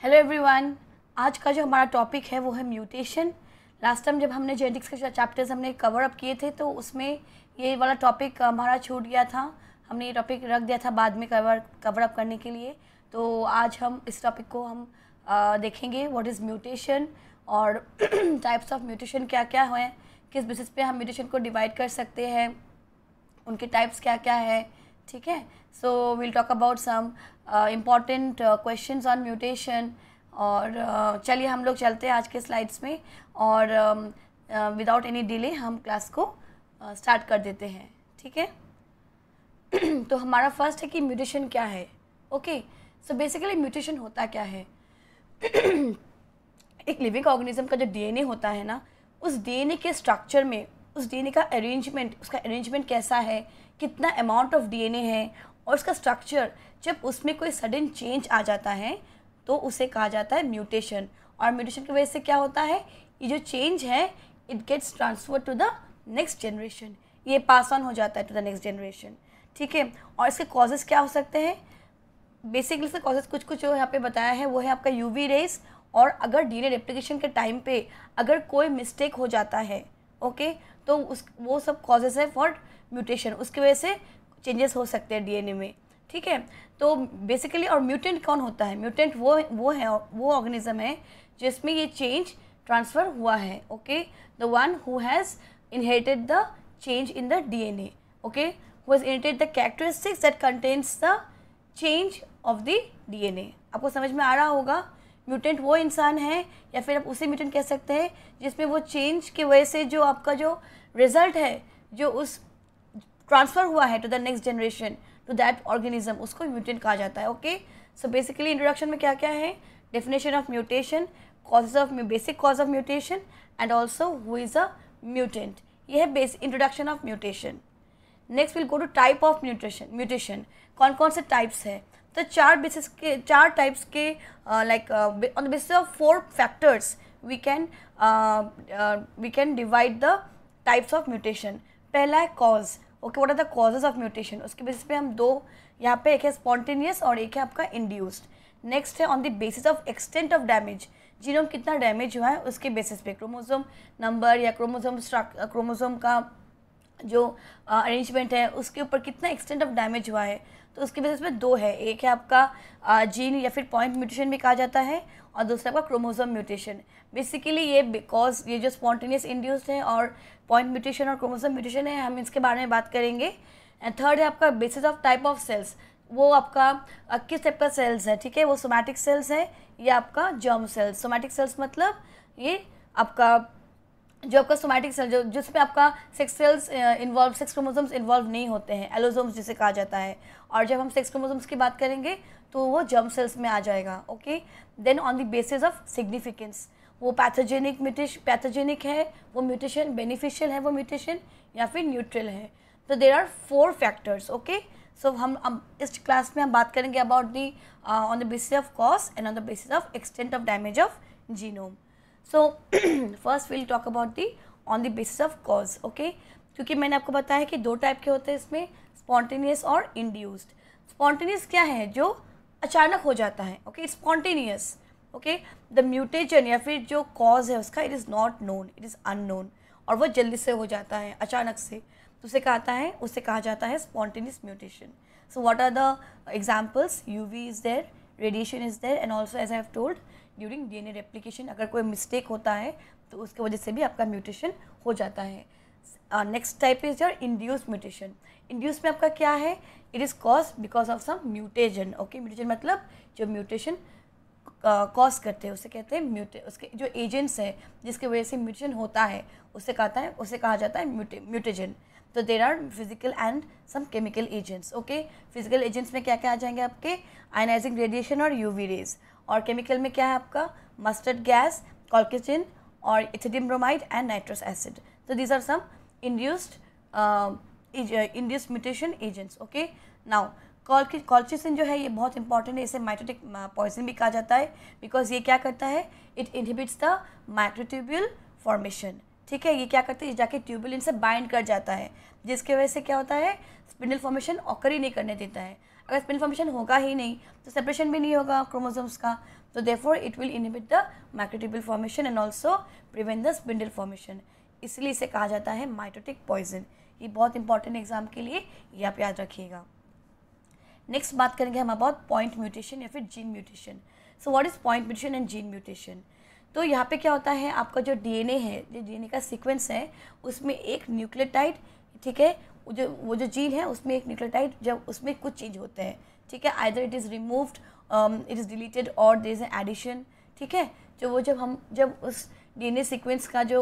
Hello everyone. आज का जो हमारा टॉपिक है वो है म्यूटेशन। लास्ट टाइम जब हमने जेनेटिक्स के चैप्टर्स हमने कवर अप किए थे तो उसमें ये वाला टॉपिक हमारा छूट गया था। हमने ये टॉपिक रख दिया था बाद में कवर अप करने के लिए। तो आज हम इस टॉपिक को हम देखेंगे व्हाट इज़ म्यूटेशन और टाइप्स ऑफ म्यूटेशन क्या क्या हैं, किस बेसिस पे हम म्यूटेशन को डिवाइड कर सकते हैं, उनके टाइप्स क्या क्या है। ठीक है, so will talk about some important questions on mutation. और चलिए हम लोग चलते हैं आज के स्लाइड्स में और विदाउट एनी डिले हम क्लास को स्टार्ट कर देते हैं। ठीक है, तो हमारा फर्स्ट है कि म्यूटेशन क्या है। ओके, सो बेसिकली म्यूटेशन होता क्या है। एक लिविंग ऑर्गेनिज्म का जो डीएनए होता है ना, उस डीएनए के स्ट्रक्चर में उस डीएनए का अरेंजमेंट, उसका अरेंजमेंट कैसा है, कितना अमाउंट ऑफ डीएनए है और उसका स्ट्रक्चर, जब उसमें कोई सडन चेंज आ जाता है तो उसे कहा जाता है म्यूटेशन। और म्यूटेशन की वजह से क्या होता है, ये जो चेंज है it gets transfer to the next generation, ये पास ऑन हो जाता है टू द नेक्स्ट जनरेशन। ठीक है, और इसके कॉजेज़ क्या हो सकते हैं। बेसिकली इसके कॉजेज़ कुछ जो यहाँ पे बताया है वो है आपका यूवी रेज, और अगर डीएनए रेप्लिकेशन के टाइम पे अगर कोई मिस्टेक हो जाता है ओके, तो वो सब कॉजेज़ है फॉर म्यूटेशन, उसकी वजह से चेंजेस हो सकते हैं डीएनए में। ठीक है, तो बेसिकली और म्यूटेंट कौन होता है, म्यूटेंट वो ऑर्गेनिज्म है जिसमें ये चेंज ट्रांसफ़र हुआ है। Okay, the one who has inherited the change in the DNA, okay, who has inherited the characteristics that contains the change of the DNA. आपको समझ में आ रहा होगा, म्यूटेंट वो इंसान है या फिर आप उसे म्यूटेंट कह सकते हैं जिसमें वो चेंज की वजह से जो आपका जो रिजल्ट है, जो उस ट्रांसफ़र हुआ है to the next generation to that organism, उसको म्यूटेंट कहा जाता है। ओके, सो बेसिकली इंट्रोडक्शन में क्या क्या है, definition of mutation, causes of basic cause of mutation and also who is a mutant. ये है basic introduction of mutation. Next will go to type of mutation. कौन कौन से टाइप्स है, तो चार टाइप्स के like on the basis of 4 factors we can divide the types of mutation. पहला है cause. Okay, what are the causes of mutation, उसके बेसिस पे हम दो यहाँ पे, एक है स्पॉन्टेनियस और एक है आपका इंड्यूस्ड। नेक्स्ट है on the basis of extent of damage, genome कितना डैमेज हुआ है उसके बेसिस पे, क्रोमोसोम नंबर या क्रोमोसोम का जो अरेंजमेंट है उसके ऊपर कितना एक्सटेंट ऑफ डैमेज हुआ है, तो उसके बेसिस पे दो है, एक है आपका जीन या फिर पॉइंट म्यूटेशन भी कहा जाता है और दूसरा आपका क्रोमोसोम म्यूटेशन। बेसिकली ये बिकॉज ये जो स्पॉन्टेनियस इंड्यूस्ड है और पॉइंट म्यूटेशन और क्रोमोसोम म्यूटेशन है, हम इसके बारे में बात करेंगे। एंड थर्ड है आपका basis of type of cells, वो आपका किस टाइप का सेल्स है। ठीक है, वो सोमैटिक सेल्स है या आपका जर्म सेल्स। सोमैटिक सेल्स मतलब ये आपका जो आपका सोमैटिक सेल जो जिसमें आपका sex cells involve, sex chromosomes involve नहीं होते हैं, एलोसोम्स जिसे कहा जाता है। और जब हम सेक्स क्रोमोसोम्स की बात करेंगे तो वो जर्म सेल्स में आ जाएगा। Okay, then on the basis of significance, वो पैथोजेनिक है वो म्यूटेशन, बेनिफिशियल है वो म्यूटेशन या फिर न्यूट्रल है। तो देर आर 4 फैक्टर्स। ओके, सो हम इस क्लास में हम बात करेंगे about the on the basis of cause and on the basis of extent of damage of genome. So first will talk about the on the basis of cause. Okay, क्योंकि मैंने आपको बताया कि 2 टाइप के होते हैं इसमें, स्पॉन्टेनियस और इंड्यूस्ड। स्पॉन्टेनियस क्या है, जो अचानक हो जाता है। Okay, spontaneous. Okay, the mutation या फिर जो कॉज है उसका it is not known, it is unknown, और वो जल्दी से हो जाता है अचानक से, तो उसे कहा जाता है spontaneous mutation. So what are the examples, UV is there, radiation is there and also as I have told during DNA replication, अगर कोई मिस्टेक होता है तो उसकी वजह से भी आपका म्यूटेशन हो जाता है। Next type is your induced mutation. Induce में आपका क्या है, it is cause because of some mutagen. Okay, mutagen मतलब जो म्यूटेशन कॉज करते हैं उसे कहते हैं उसके जो एजेंट्स हैं जिसकी वजह से म्यूटेशन होता है उसे कहा जाता है म्यूटेजन। तो there are physical and some chemical agents. Okay, physical agents में क्या क्या आ जाएंगे आपके, आयनाइजिंग रेडिएशन और यूवी रेज, और केमिकल में क्या है आपका मस्टर्ड गैस, कॉल्किसिन और ethidium bromide and nitrous acid. तो these are some induced mutation agents. Okay, now colchicine जो है ये बहुत इंपॉर्टेंट है, इसे माइटोटिक पॉइजन भी कहा जाता है बिकॉज ये क्या करता है, it inhibits the microtubule formation. ठीक है, ये क्या करते हैं, जाके ट्यूबुलिन से बाइंड कर जाता है जिसकी वजह से क्या होता है, स्पिंडल फॉर्मेशन ऑकर ही नहीं करने देता है। अगर स्पिंडल फॉर्मेशन होगा ही नहीं तो सेपरेशन भी नहीं होगा क्रोमोसोम्स का, तो therefore it will inhibit the microtubule formation and also prevent the spindle formation, इसलिए इसे कहा जाता है माइटोटिक पॉइजन। ये बहुत इंपॉर्टेंट एग्जाम के लिए, ये आप याद रखिएगा। नेक्स्ट बात करेंगे हम अबाउट पॉइंट म्यूटेशन या फिर gene mutation. So what is point mutation and gene mutation? तो यहाँ पे क्या होता है, आपका जो डीएनए है, जो डीएनए का सीक्वेंस है, उसमें एक न्यूक्लियोटाइड, ठीक है, वो जो जीन है उसमें एक न्यूक्लियोटाइड, जब उसमें कुछ चेंज होते हैं, ठीक है, either it is removed, it is deleted और देयर इज एन एडिशन, ठीक है, जब उस डीएनए सीक्वेंस का जो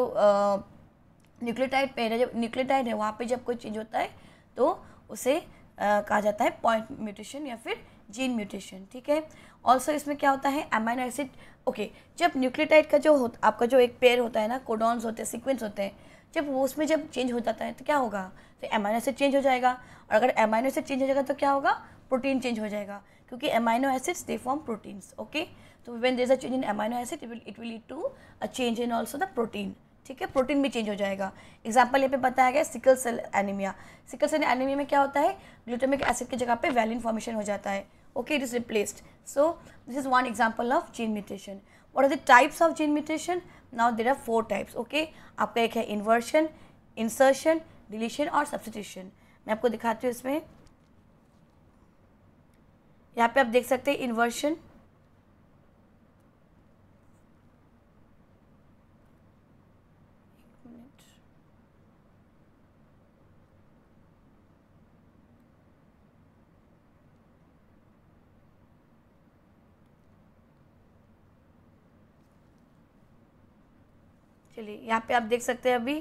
न्यूक्लियोटाइड पेयर है, जब न्यूक्लियोटाइड है वहाँ पे जब कोई चेंज होता है तो उसे कहा जाता है पॉइंट म्यूटेशन या फिर जीन म्यूटेशन, ठीक है। ऑल्सो इसमें क्या होता है, अमाइनो एसिड, ओके, जब न्यूक्लियोटाइड का जो आपका जो एक पेयर होता है ना, कोडॉन्स होते हैं, सीक्वेंस होते हैं, जब वो उसमें जब चेंज हो जाता है तो क्या होगा, तो अमाइनो एसिड चेंज हो जाएगा, और अगर अमाइनो एसिड चेंज हो जाएगा तो क्या होगा, प्रोटीन चेंज हो जाएगा, क्योंकि amino acids they form proteins, okay. तो when there is a change in amino acid it will lead to a change in also the protein, ठीक है, प्रोटीन भी चेंज हो जाएगा। एग्जाम्पल यहाँ पे बताया गया sickle cell anaemia. Sickle cell anaemia में क्या होता है, ग्लूटामिक एसिड की जगह पे वैलिन फॉर्मेशन हो जाता है, okay, it is replaced. So this is one example of gene mutation. What are the types of gene mutation? Now there are 4 types, okay. आपका एक है इन्वर्शन, इंसर्शन, डिलीशन और सब्स्टिट्यूशन। मैं आपको दिखाती हूँ इसमें, यहाँ पे आप देख सकते हैं इन्वर्शन, चलिए यहाँ पे आप देख सकते हैं, अभी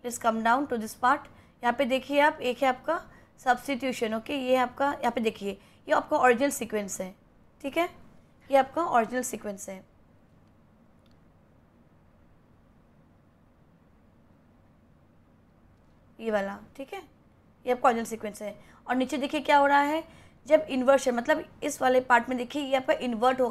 let's come down to this part. यहाँ पे देखिए आप, एक है आपका सब्स्टिट्यूशन, ओके, ये आपका, यहाँ पे देखिए ये आपका ओरिजिनल सीक्वेंस है, ठीक है, ये आपका ओरिजिनल सीक्वेंस है, ये वाला, ठीक है, ये आपका ओरिजिनल सीक्वेंस है। और नीचे देखिए क्या हो रहा है, जब इन्वर्शन, मतलब इस वाले पार्ट में देखिए ये आपका इन्वर्ट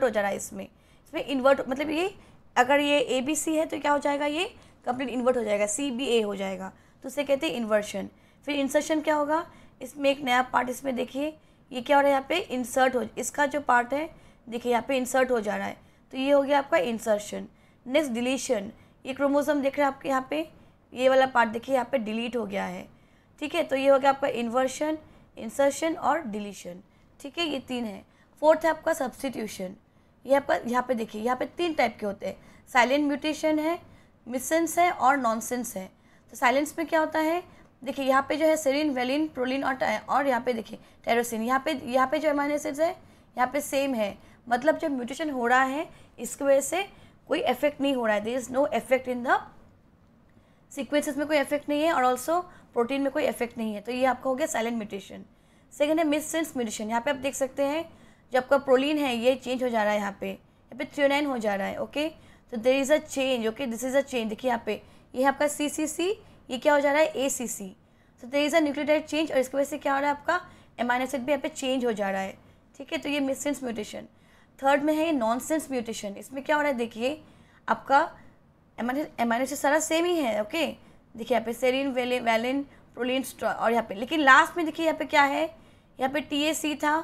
हो जा रहा है, इसमें इन्वर्ट, मतलब ये अगर ये ABC है तो क्या हो जाएगा, ये कंप्लीट इन्वर्ट हो जाएगा, CBA हो जाएगा, तो उसे कहते हैं इन्वर्शन। फिर इंसर्शन क्या होगा, इसमें एक नया पार्ट, इसमें देखिए ये क्या हो रहा है, यहाँ पे इंसर्ट हो, इसका जो पार्ट है देखिए यहाँ पे इंसर्ट हो जा रहा है, तो ये हो गया आपका इंसर्शन। नेक्स्ट डिलीशन, ये क्रोमोसोम देख रहे हैं आपके यहाँ पे, ये वाला पार्ट देखिए यहाँ पे डिलीट हो गया है, ठीक है, तो ये हो गया आपका इन्वर्शन, इंसर्शन और डिलीशन, ठीक है, ये 3 है। 4th है आपका सब्स्टिट्यूशन। ये आपका यहाँ पे देखिए, यहाँ पे 3 टाइप के होते हैं, साइलेंट म्यूटेशन है, मिससेंस है और नॉनसेंस है। तो साइलेंस में क्या होता है, देखिए यहाँ पे जो है सेरीन, वेलिन, प्रोलिन और यहाँ पे देखिए टेरोसिन, यहाँ पे जो अमाइनो एसिड्स है यहाँ पे सेम है, मतलब जब म्यूटेशन हो रहा है इसकी वजह से कोई इफेक्ट नहीं हो रहा है, there is no effect in the sequences में कोई इफेक्ट नहीं है और ऑल्सो प्रोटीन में कोई इफेक्ट नहीं है, तो ये आपका हो गया साइलेंट म्यूटेशन। सेकेंड है मिससेंस म्यूटेशन। यहाँ पे आप देख सकते हैं जो आपका प्रोलीन है ये चेंज हो जा रहा है, यहाँ पे थ्रियोनाइन हो जा रहा है, ओके, तो there is a change, okay, this is a change. देखिए यहाँ पे ये आपका CCC, ये क्या हो जा रहा है ACC, तो there is a nucleotide change और इसकी वजह से क्या हो रहा है, आपका अमाइनो एसिड भी यहाँ पे चेंज हो जा रहा है, ठीक है, तो ये मिससेंस म्यूटेशन। थर्ड में है ये नॉनसेंस म्यूटेशन। इसमें क्या हो रहा है, देखिए आपका अमाइनो एसिड सारा सेम ही है, ओके, देखिए यहाँ पे सेरीन, वैलिन, प्रोलिन और यहाँ पे, लेकिन लास्ट में देखिए यहाँ पे क्या है, यहाँ पे TAC था,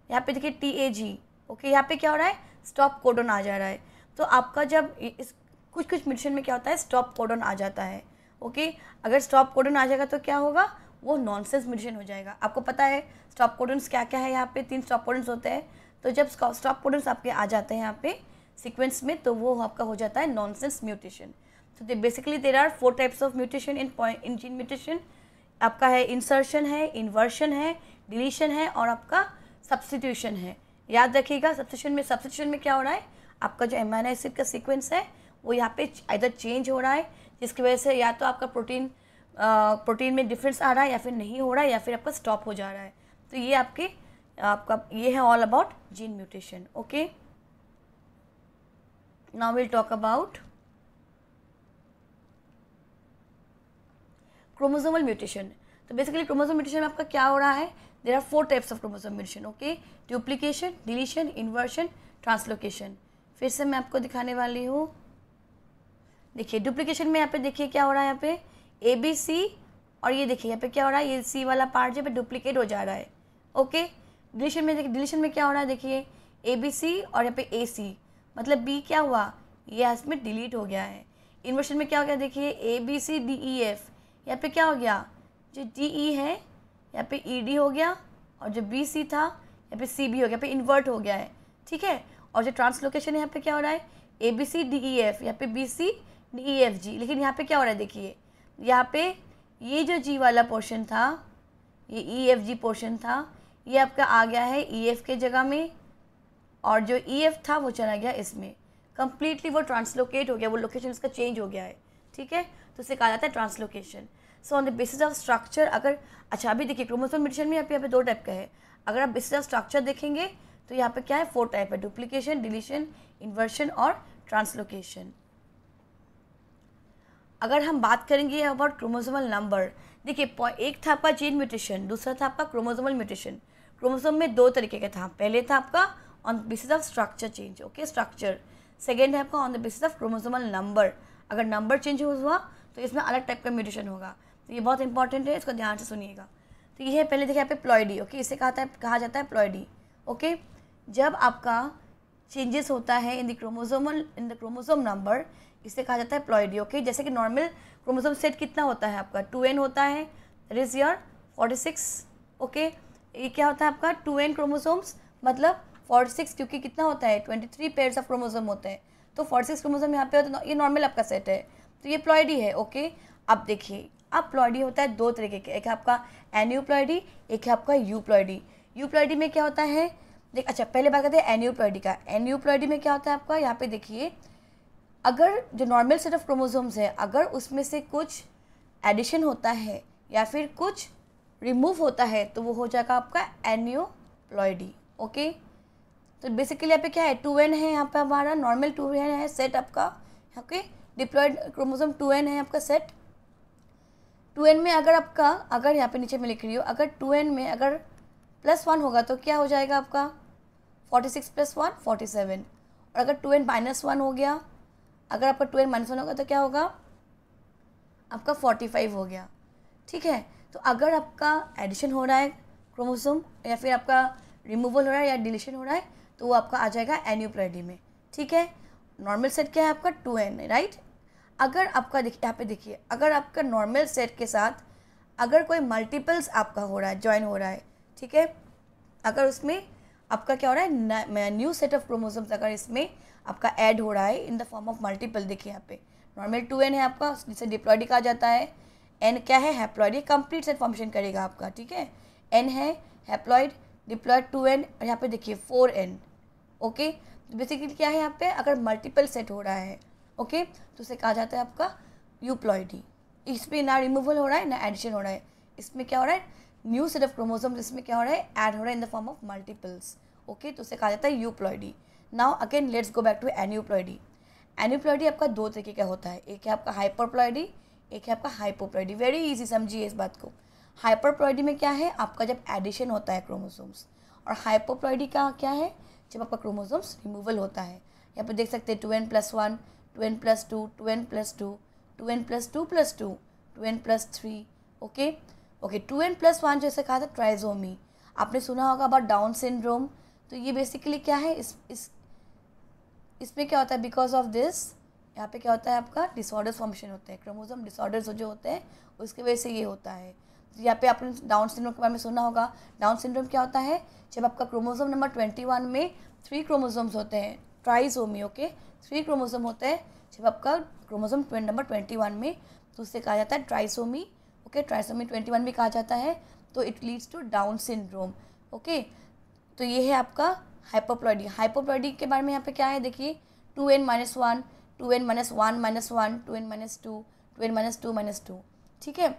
यहाँ पे देखिए TAG, ओके, यहाँ पे क्या हो रहा है, स्टॉप कोडन आ जा रहा है। तो आपका जब इस कुछ म्यूटेशन में क्या होता है, स्टॉप कोडन आ जाता है, ओके, अगर स्टॉप कोडन आ जाएगा तो क्या होगा, वो नॉनसेंस म्यूटेशन हो जाएगा। आपको पता है स्टॉप कोडन्स क्या क्या है, यहाँ पे 3 स्टॉप कोडन्स होते हैं, तो जब स्टॉप कोडन्स आपके आ जाते हैं यहाँ पे सीक्वेंस में, तो वो आपका हो जाता है नॉनसेंस म्यूटेशन। तो basically there are 4 types of mutation in gene mutation. आपका है इंसर्शन है, इन्वर्शन है, डिलीशन है और आपका सब्स्टिट्यूशन है। याद रखिएगा सब्स्टिट्यूशन में क्या हो रहा है, आपका जो अमाइनो एसिड का सीक्वेंस है वो यहाँ पे इधर चेंज हो रहा है, जिसकी वजह से या तो आपका प्रोटीन में डिफरेंस आ रहा है या फिर नहीं हो रहा है या फिर आपका स्टॉप हो जा रहा है। तो ये आपका ये है all about gene mutation, okay. Now will talk about chromosomal mutation. तो बेसिकली क्रोमोसोम म्यूटेशन में आपका क्या हो रहा है, there are 4 types of chromosome mutation, okay, duplication, deletion, inversion, translocation. फिर से मैं आपको दिखाने वाली हूँ, देखिए डुप्लीकेशन में यहाँ पे देखिए क्या हो रहा है, यहाँ पे ABC और ये देखिए यहाँ पे क्या हो रहा है, ये C वाला पार्ट जो है डुप्लीकेट हो जा रहा है, ओके। डिलीशन में देखिए, डिलीशन में क्या हो रहा है, देखिए ABC और यहाँ पे AC, मतलब B क्या हुआ, ये इसमें डिलीट हो गया है। इन्वर्शन में क्या हो गया, देखिए ABCDEF, यहाँ पे क्या हो गया, जो DE है यहाँ पे ED हो गया, और जो BC था यहाँ पे CB हो गया, यहाँ पे इन्वर्ट हो गया है, ठीक है। और जो ट्रांसलोकेशन है यहाँ पे क्या हो रहा है, ABCDEF, यहाँ पे BCDEFG, लेकिन यहाँ पे क्या हो रहा है, देखिए यहाँ पे ये जो G वाला पोर्शन था, ये EFG पोर्शन था, ये आपका आ गया है EF के जगह में, और जो EF था वो चला गया इसमें, कंप्लीटली वो ट्रांसलोकेट हो गया, वो लोकेशन इसका चेंज हो गया है, ठीक है। तो इसे कहा जाता है translocation. So on the basis of structure, अगर अच्छा अभी देखिए क्रोमोसोम म्यूटेशन में यहाँ पे 2 टाइप का है। अगर आप बेसिस ऑफ स्ट्रक्चर देखेंगे तो यहाँ पे क्या है, 4 टाइप है, डुप्लीकेशन, डिलीशन, इन्वर्शन और ट्रांसलोकेशन। अगर हम बात करेंगे अबाउट क्रोमोसोमल नंबर, देखिए एक था आपका जीन म्यूटेशन, दूसरा था आपका क्रोमोसोमल म्यूटेशन। क्रोमोसोम में 2 तरीके का था, पहले था आपका on the basis of structure change, okay structure. Second है आपका on the basis of chromosomal number, अगर नंबर चेंज हुआ तो इसमें अलग टाइप का म्यूटेशन होगा। तो ये बहुत इंपॉर्टेंट है, इसको ध्यान से सुनिएगा। तो ये है पहले देखिए यहाँ पे प्लॉइडी, ओके, इसे कहा जाता है प्लॉइडी, ओके। जब आपका चेंजेस होता है इन द क्रोमोसोम नंबर, इसे कहा जाता है प्लॉइडी, ओके। जैसे कि नॉर्मल क्रोमोसोम सेट कितना होता है आपका, 2n होता है, दैट इज योर 46, ओके। ये क्या होता है आपका 2n क्रोमोसोम्स, मतलब 46, क्योंकि कितना होता है 23 पेयर्स ऑफ क्रोमोसोम होते हैं, तो 46 क्रोमोसोम यहाँ पे होता है, ये नॉर्मल आपका सेट है, तो ये प्लॉइडी है, ओके। अब देखिए, अब प्लॉइडी होता है 2 तरीके के, एक है आपका एन्यूप्लॉइडी, एक है आपका यूप्लॉइडी। यूप्लॉइडी में क्या होता है, अच्छा पहले बात करते हैं एन्यूप्लॉइडी का। एन्यूप्लॉइडी में क्या होता है आपका, यहाँ पे देखिए, अगर जो नॉर्मल सेट ऑफ क्रोमोसोम्स है, अगर उसमें से कुछ एडिशन होता है या फिर कुछ रिमूव होता है, तो वो हो जाएगा आपका एन्यूप्लॉइडी, ओके। तो बेसिकली यहाँ पे क्या है, 2n है यहाँ पे हमारा नॉर्मल 2n है सेट आपका, ओके। डिप्लॉयड क्रोमोसोम 2n है आपका सेट। 2n में अगर यहाँ पे नीचे में लिख रही हो, अगर 2n में अगर +1 होगा तो क्या हो जाएगा आपका 46 + 1 47, और अगर 2n -1 हो गया, अगर आपका 2n -1 होगा तो क्या होगा आपका 45 हो गया, ठीक है। तो अगर आपका एडिशन हो रहा है क्रोमोसोम, या फिर आपका रिमूवल हो रहा है या डिलीशन हो रहा है, तो वो आपका आ जाएगा एन्यूप्लॉइडी में, ठीक है। नॉर्मल सेट क्या है आपका 2n, राइट। अगर आपका यहाँ पे देखिए, अगर आपका नॉर्मल सेट के साथ अगर कोई मल्टीपल्स आपका हो रहा है, ज्वाइन हो रहा है, ठीक है, अगर उसमें आपका क्या हो रहा है, न्यू सेट ऑफ क्रोमोसोम्स अगर इसमें आपका ऐड हो रहा है in the form of multiple, देखिए यहाँ पे नॉर्मल 2n है आपका, जिसे डिप्लॉइडी कहा जाता है। n क्या है, हैप्लॉइड, ये कंप्लीट सेट फॉर्मेशन करेगा आपका, ठीक है। n है हैप्लॉइड, डिप्लॉइड 2n, और यहाँ पे देखिए 4n, ओके। बेसिकली क्या है यहाँ पे, अगर मल्टीपल सेट हो रहा है, ओके, तो उसे कहा जाता है आपका यूप्लॉइडी। इसमें ना रिमूवल हो रहा है ना एडिशन हो रहा है, इसमें क्या हो रहा है, न्यू सेट ऑफ क्रोमोसोम्स इसमें क्या हो रहा है, ऐड हो रहा है in the form of multiples, okay. तो उसे कहा जाता है euploidy. Now again let's go back to aneuploidy. Aneuploidy आपका 2 तरीके का होता है, एक है आपका हाइपरप्लॉइडी, एक है आपका हाइपोप्लॉइडी। वेरी इजी, समझिए इस बात को। हाइपरप्लॉइडी में क्या है, आपका जब एडिशन होता है क्रोमोसोम्स, और हाइपोप्लॉइडी का क्या है, जब आपका क्रोमोसोम्स रिमूवल होता है। यहाँ पर देख सकते हैं 2n + 1, 2n + 2, 2n + 2, 2n + 2 + 2, 2n + 3, okay. 2n + 1 जैसे कहा था ट्राइजोमी, आपने सुना होगा अबाउट डाउन सिंड्रोम। तो ये बेसिकली क्या है, इसमें क्या होता है, बिकॉज ऑफ दिस यहाँ पे क्या होता है आपका डिसऑर्डर्स फॉर्मेशन होते हैं, क्रोमोसोम डिसऑर्डर्स जो होते हैं उसकी वजह से ये होता है। तो यहाँ पे आपने डाउन सिंड्रोम के बारे में सुना होगा। डाउन सिंड्रोम क्या होता है, जब आपका क्रोमोसोम नंबर 21 में 3 क्रोमोसोम्स होते हैं, ट्राइसोमी, ओके, 3 क्रोमोसोम होते हैं जब आपका क्रोमोसोम नंबर 21 में, तो उससे कहा जाता है ट्राइसोमी, ओके। ट्राइसोमी 21 भी कहा जाता है, तो it leads to Down syndrome, okay. तो ये है आपका हाइपोप्लॉइडी। हाइपोप्लॉइडी के बारे में यहाँ पे क्या है, देखिए 2n - 1, 2n - 1 - 1, 2n - 2, 2n - 2 - 2, ठीक है।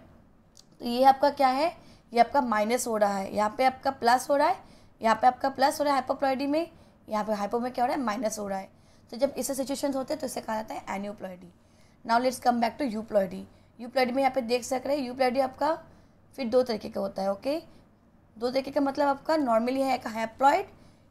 तो ये आपका क्या है, ये आपका माइनस हो रहा है, यहाँ पे आपका प्लस हो रहा है, यहाँ पे आपका प्लस हो रहा है हाइपोप्लॉइडी में, यहाँ पे हाइपो में क्या हो रहा है, माइनस हो रहा है। तो जब ऐसे सिचुएशंस होते हैं तो इसे कहा जाता है aneuploidy. Now let's come back to euploidy. Euploidy में यहाँ पे देख सक रहे हैं, यूप्लॉइडी आपका फिर 2 तरीके का होता है, ओके। 2 तरीके का मतलब आपका नॉर्मली है एक हैप्लॉइड,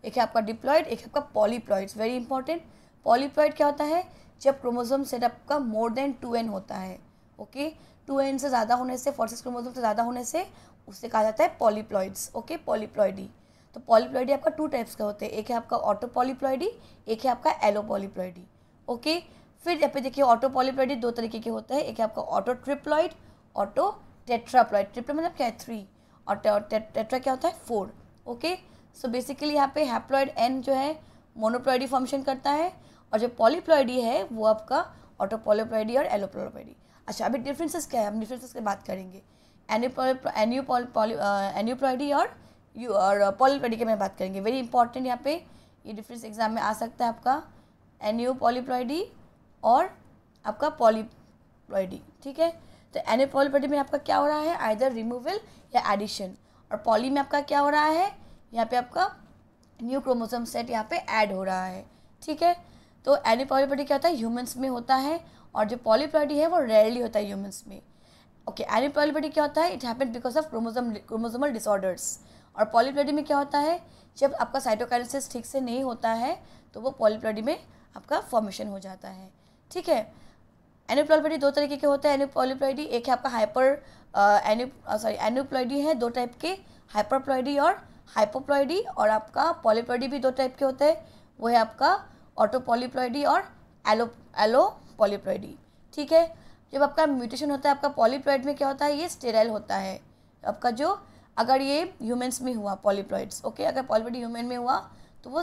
एक है आपका डिप्लॉइड, एक है आपका पॉलीप्लॉइड्स। वेरी इंपॉर्टेंट, पॉलीप्लॉइड क्या होता है, जब क्रोमोसोम सेट आपका मोर देन 2n होता है, ओके। 2n से ज़्यादा होने से, 46 क्रोमोसोम से ज़्यादा होने से उससे कहा जाता है पॉलीप्लॉइड्स। Okay, polyploidy. तो पॉलीप्लॉइडी आपका 2 टाइप्स का होते हैं, एक है आपका ऑटो पॉलीप्लॉइडी, एक है आपका एलो पॉलीप्लॉइडी। ओके, फिर यहाँ पे देखिए ऑटो पॉलीप्लॉइडी 2 तरीके के होते हैं, एक है आपका auto triploid, auto tetraploid. Triploid मतलब क्या है 3, और टेट्रा क्या होता है 4। ओके, सो बेसिकली यहाँ पे हैप्लॉइड एन जो है मोनोप्लॉइडी फंक्शन करता है, और जो पॉलीप्लॉइडी है वो आपका ऑटो पॉलीप्लॉइडी और एलो पॉलीप्लॉइडी। अच्छा, अभी डिफरेंसेस क्या है, हम डिफरेंसेस की बात करेंगे। एन्यूप्लॉइडी और पॉलीप्लॉइडी की मैं बात करेंगे। वेरी इंपॉर्टेंट, यहाँ पे ये डिफरेंस एग्जाम में आ सकता है आपका, एन्यू पॉलीप्लॉइडी और आपका पॉलीप्लॉइडी। ठीक है, तो एन्यू पॉलीप्लॉइडी में आपका क्या हो रहा है, आइदर रिमूवल या एडिशन, और पॉली में आपका क्या हो रहा है, यहाँ पे आपका न्यू क्रोमोसोम सेट यहाँ पे ऐड हो रहा है। ठीक है, तो एन्यू पॉलीप्लॉइडी क्या होता है, ह्यूमंस में होता है, और जो पॉलीप्लॉइडी है वो रेयरली होता है ह्यूमंस में। ओके, एन्यू पॉलीप्लॉइडी क्या होता है, it happen because of chromosomal disorders. और पॉलीप्लॉइडी में क्या होता है, जब आपका साइटोकाइनेसिस ठीक से नहीं होता है तो वो पॉलीप्लॉइडी में आपका फॉर्मेशन हो जाता है। ठीक है, एन्यूप्लॉइडी 2 तरीके के होते हैं। एन्यूपॉलीप्लॉइडी एक है आपका एन्यूप्लॉइडी है 2 टाइप के, हाइपरप्लॉइडी और हाइपोप्लॉइडी, और आपका पॉलीप्लॉइडी भी 2 टाइप के होते हैं, वो है आपका ऑटो पॉलीप्लॉइडी और एलो पॉलीप्लॉइडी। ठीक है, जब आपका म्यूटेशन होता है आपका पॉलीप्लॉइड में क्या होता है, ये स्टेराइल होता है आपका, जो अगर ये ह्यूमंस में हुआ पॉलीप्लॉइड्स। ओके, अगर पॉलीप्लॉइडी ह्यूमन में हुआ तो वो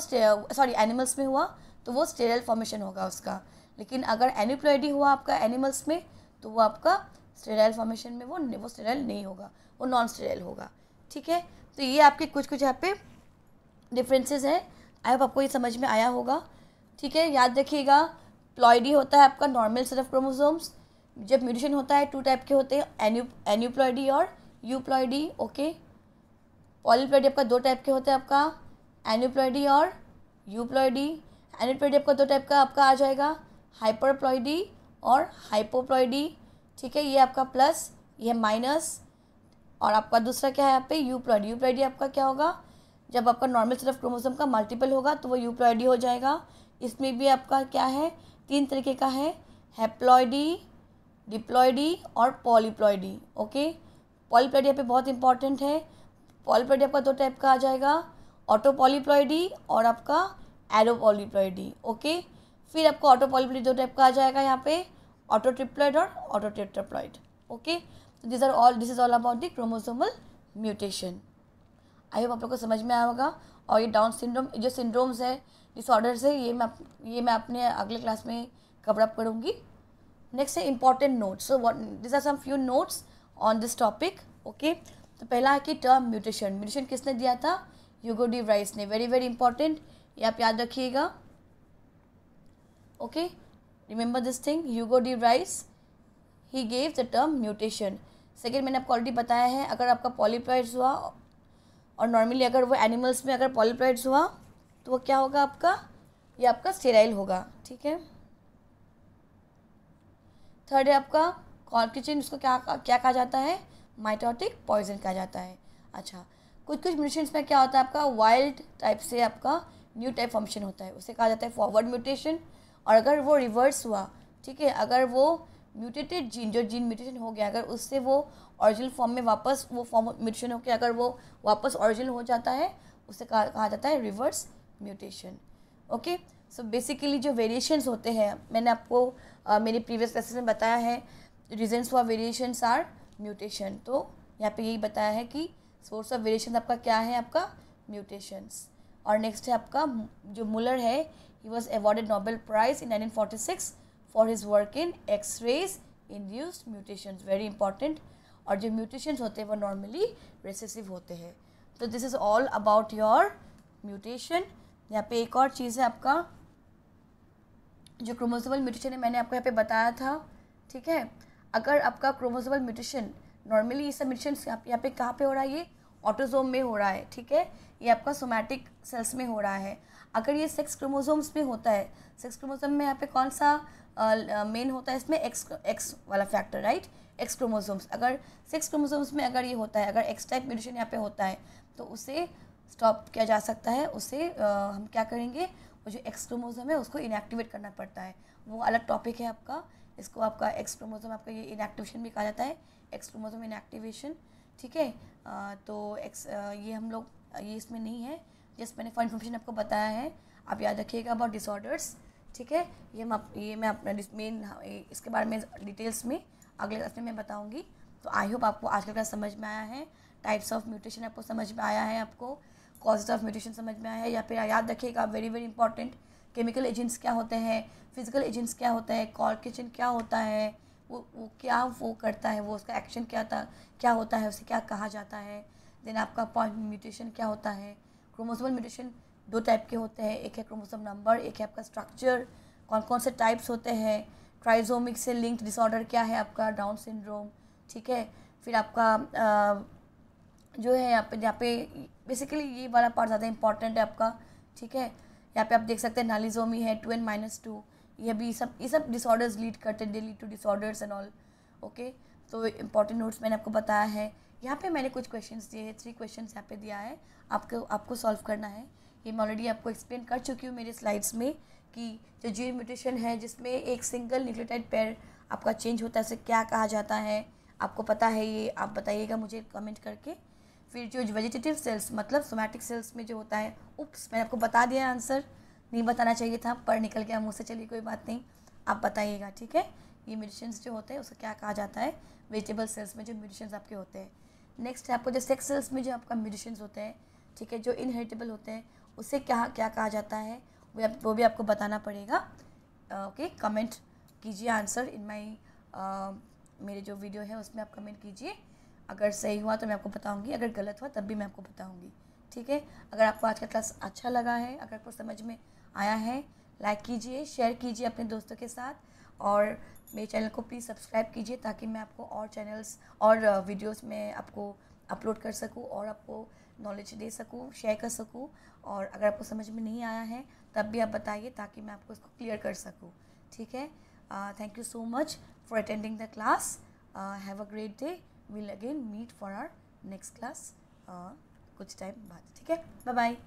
एनिमल्स में हुआ तो वो स्टेराइल फॉर्मेशन होगा उसका, लेकिन अगर एन्यूप्लॉइडी हुआ आपका एनिमल्स में तो वो आपका स्टेराइल फॉर्मेशन में वो स्टेराइल नहीं होगा, वो नॉन स्टेराइल होगा। ठीक है, तो ये आपके कुछ यहाँ पे डिफरेंसेस हैं। आई होप आपको ये समझ में आया होगा। ठीक है, याद रखिएगा, प्लॉइडी होता है आपका नॉर्मल सेट ऑफ क्रोमोसोम्स। जब म्यूटेशन होता है 2 टाइप के होते हैं, एन्यूप्लॉइडी और यूप्लॉइडी। ओके, पॉलीप्लॉइडी आपका 2 टाइप के होते हैं, आपका एन्यूप्लॉइडी और यूप्लॉइडी। एन्यूप्लॉइडी आपका 2 टाइप का आपका आ जाएगा, हाइपरप्लॉइडी और हाइपोप्लॉइडी। ठीक है, ये आपका प्लस, ये माइनस, और आपका दूसरा क्या है यहाँ पे यूप्लॉइडी। यूप्लॉइडी आपका क्या होगा, जब आपका नॉर्मल सेट ऑफ क्रोमोसोम का मल्टीपल होगा तो वो यूप्लॉइडी हो जाएगा। इसमें भी आपका क्या है, 3 तरीके का है, हैप्लॉइडी, डिप्लॉइडी और पॉलीप्लॉइडी। ओके, पॉलीप्लॉइडी यहाँ पे बहुत इंपॉर्टेंट है। पॉलीप्लॉइडी आपका 2 टाइप का आ जाएगा, ऑटो पॉलीप्लॉइडी और आपका एलो पॉलीप्लॉइडी। ओके, फिर आपका ऑटो पॉलीप्लॉइडी 2 टाइप का आ जाएगा यहाँ पे, ऑटो ट्रिप्लॉइड और auto tetraploid. Okay, this is all about the chromosomal mutation. I hope आप लोग को समझ में आया होगा। और ये डाउन सिंड्रोम जो सिंड्रोम्स है, डिसऑर्डर्स है, ये मैं अपने अगले क्लास में कवर अप करूँगी। नेक्स्ट है important notes. So what this are some few notes on this topic. Okay, तो पहला है कि टर्म म्यूटेशन। म्यूटेशन किसने दिया था, ह्यूगो डी राइस ने। वेरी वेरी इंपॉर्टेंट, ये आप याद रखिएगा। Okay, remember this thing, Hugo de rice he gave the term mutation. Second, मैंने आपको ऑलरेडी बताया है, अगर आपका पॉलीप्लॉइड्स हुआ और नॉर्मली अगर वो एनिमल्स में अगर पॉलीप्लॉइड्स हुआ तो वो क्या होगा आपका, ये आपका स्टेराइल होगा। ठीक है, थर्ड है आपका कॉन्क्रीचन, उसको क्या कहा जाता है, माइटोटिक पॉइजन कहा जाता है। अच्छा, कुछ म्यूटेशंस में क्या होता है आपका, वाइल्ड टाइप से आपका न्यू टाइप फंक्शन होता है, उसे कहा जाता है फॉरवर्ड म्यूटेशन। और अगर वो रिवर्स हुआ, ठीक है, अगर वो म्यूटेटेड जीन, जो जीन म्यूटेशन हो गया, अगर उससे वो ओरिजिनल फॉर्म में वापस वो फॉर्म म्यूटेशन होकर अगर वो वापस ओरिजिनल हो जाता है, उसे कहा जाता है reverse mutation. Okay, so basically जो वेरिएशंस होते हैं, मैंने आपको मेरी प्रीवियस क्लासेस में बताया है, reasons for variations are mutation. तो यहाँ पे यही बताया है कि सोर्स ऑफ वेरिएशन आपका क्या है, आपका म्यूटेशंस। और नेक्स्ट है आपका जो मुलर है, he was awarded Nobel prize in 1946 for his work in X-rays induced mutations. Very important. और जो म्यूटेशंस होते हैं वो नॉर्मली रिसेसिव होते हैं। तो this is all about your mutation. यहाँ पे एक और चीज़ है आपका, जो क्रोमोसोमल म्यूटेशन है, मैंने आपको यहाँ पे बताया था। ठीक है, अगर आपका क्रोमोसोमल म्यूटेशन नॉर्मली, ये सब म्यूटेशन यहाँ पे कहाँ पे हो रहा है, ये ऑटोजोम में हो रहा है। ठीक है, ये आपका सोमैटिक सेल्स में हो रहा है। अगर ये सेक्स क्रोमोसोम्स में होता है, सेक्स क्रोमोसोम में यहाँ पे कौन सा मेन होता है, इसमें एक्स वाला फैक्टर, राइट, एक्स क्रोमोसोम्स। अगर सेक्स क्रोमोसोम्स में अगर ये होता है, अगर एक्स टाइप म्यूटेशन यहाँ पे होता है, तो उसे स्टॉप किया जा सकता है। उसे हम क्या करेंगे, वो जो एक्स क्रोमोसोम है उसको इनएक्टिवेट करना पड़ता है, वो अलग टॉपिक है आपका। इसको आपका एक्स क्रोमोसोम, आपका ये इनएक्टिवेशन भी कहा जाता है, एक्स क्रोमोसोम इनएक्टिवेशन। ठीक है। तो ये हम लोग ये इसमें नहीं है, जस्ट मैंने फॉर इन्फॉर्मेशन आपको बताया है, आप याद रखिएगा अबाउट डिसऑर्डर्स। ठीक है, ये मैं अपना मेन इसके बारे में डिटेल्स में अगले क्लास में मैं बताऊंगी। तो आई होप आपको आज का क्लास समझ में आया है, टाइप्स ऑफ म्यूटेशन आपको समझ में आया है, आपको कॉजेज ऑफ म्यूटेशन समझ में आया है, या फिर याद रखिएगा very very important, chemical agents क्या होते हैं, फिजिकल एजेंट्स क्या होता है, कॉर्केशन क्या होता है, वो क्या वो करता है, वो उसका एक्शन क्या होता है, उसे क्या कहा जाता है। देन आपका पॉइंट म्यूटेशन क्या होता है। क्रोमोसोमल म्यूटेशन 2 टाइप के होते हैं, एक है क्रोमोसोम नंबर, एक है आपका स्ट्रक्चर। कौन कौन से टाइप्स होते हैं, ट्राइजोमिक से लिंक्ड डिसऑर्डर क्या है आपका, डाउन सिंड्रोम। ठीक है, फिर आपका जो है यहाँ पे बेसिकली ये वाला पार्ट ज़्यादा इंपॉर्टेंट है आपका। ठीक है, यहाँ पे आप देख सकते हैं नालिजोमी है 2n-2, ये सब डिसऑर्डर्स लीड करते हैं, they lead to disorders and all. Okay, तो इंपॉर्टेंट नोट्स मैंने आपको बताया है। यहाँ पे मैंने कुछ क्वेश्चंस दिए हैं, 3 क्वेश्चंस यहाँ पे दिया है, आपको सॉल्व करना है। ये मैं ऑलरेडी आपको एक्सप्लेन कर चुकी हूँ मेरे स्लाइड्स में कि जो जीन म्यूटेशन है जिसमें एक सिंगल न्यूक्लियोटाइड पेयर आपका चेंज होता है, उसे क्या कहा जाता है, आपको पता है ये, आप बताइएगा मुझे कमेंट करके। फिर जो वेजिटेटिव सेल्स मतलब सोमैटिक सेल्स में जो होता है, उप्स मैंने आपको बता दिया आंसर, नहीं बताना चाहिए था पर निकल गया मुँह से, चलिए कोई बात नहीं, आप बताइएगा। ठीक है, ये म्यूटेशंस जो होते हैं उसे क्या कहा जाता है, वेजिटेबल सेल्स में जो म्यूटेशंस आपके होते हैं। नेक्स्ट है आपको जो सेक्स सेल्स में जो आपका म्यूटेशंस होते हैं, ठीक है, जो इनहेरिटेबल होते हैं, उसे क्या कहा जाता है, वो भी आपको बताना पड़ेगा। ओके, कमेंट कीजिए आंसर इन माई मेरे जो वीडियो है उसमें आप कमेंट कीजिए। अगर सही हुआ तो मैं आपको बताऊंगी, अगर गलत हुआ तब भी मैं आपको बताऊंगी। ठीक है, अगर आपको आज का क्लास अच्छा लगा है, अगर आपको समझ में आया है, लाइक कीजिए, शेयर कीजिए अपने दोस्तों के साथ, और मेरे चैनल को प्लीज़ सब्सक्राइब कीजिए ताकि मैं आपको और चैनल्स और वीडियोस में आपको अपलोड कर सकूं और आपको नॉलेज दे सकूं, शेयर कर सकूं। और अगर आपको समझ में नहीं आया है तब भी आप बताइए ताकि मैं आपको इसको क्लियर कर सकूं। ठीक है, thank you so much for attending the class. Have a great day, will again meet for our next class कुछ टाइम बाद। ठीक है, बाय बाय।